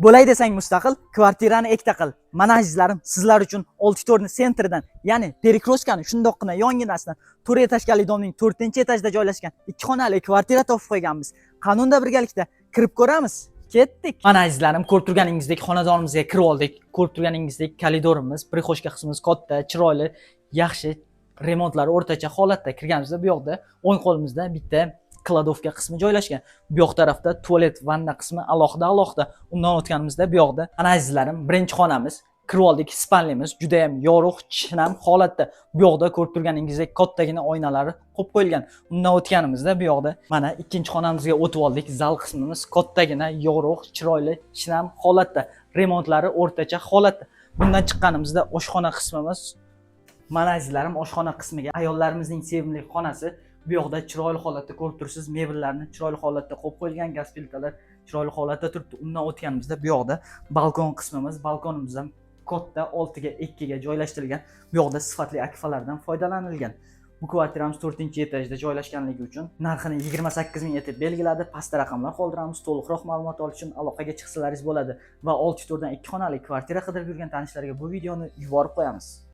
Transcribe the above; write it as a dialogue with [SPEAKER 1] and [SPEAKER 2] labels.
[SPEAKER 1] Bo'lay desang mustaqil, kvartirani ekta qil. Mana azizlarim, sizlar uchun Oltitorni sentrdan, ya'ni Perikroskani shundoqqina yonginasidan 4 etajli domning 4-etajda joylashgan 2 xonali kvartira topib qo'yganmiz. Qanunda birgalikda kirib ko'ramiz. Ketdik. Mana azizlarim, ko'rib turganingizdek xonadonimizga kirib oldik. Ko'rib turganingizdek koridorimiz, prixoshka qismimiz katta, chiroyli, yaxshi, remontlari o'rtacha holatda. Kirganimizda bu yoqda o'ng qo'limizda bitta kladovka qismi joylashgan. Bu yoq tarafda tualet, vanna qismi alohida. Undan o'tganimizda bu yoqda ana azizlarim, birinchi xonamiz, kirib oldik, spalnimiz juda ham yorug', chinam holatda. Bu yoqda ko'rib turganingizdek kattagina oynalari qo'yib qo'yilgan. Undan o'tganimizda bu yoqda mana ikkinchi xonamizga o'tib oldik. Zal qismimiz kattagina, yorug', chiroyli, chinam holatda. Remontlari o'rtacha holatda. Bundan chiqqanimizda oshxona qismimiz. Mana azizlarim, oshxona qismiga ayollarimizning sevimli xonasi. Bu yoqda chiroyli holatda ko'rib turibsiz, mebellarni chiroyli holatda qo'yib qo'yilgan, gaz plitalar chiroyli holatda turibdi. Undan o'tganimizda bu yoqda balkon qismimiz, balkonimiz ham katta 6 ga 2 ga joylashtirilgan. Bu yoqda sifatli akfalardan foydalanilgan. Bu kvartiramiz 4-etajda joylashganligi uchun narxini 28 ming etib belgiladi. Pastda raqamlar qoldiramiz. To'liqroq ma'lumot olish uchun aloqaga chiqsalaringiz bo'ladi va Oltitordan 2 xonali kvartira qidirib yurgan tanishlarga bu videoni yuborib qo'yamiz.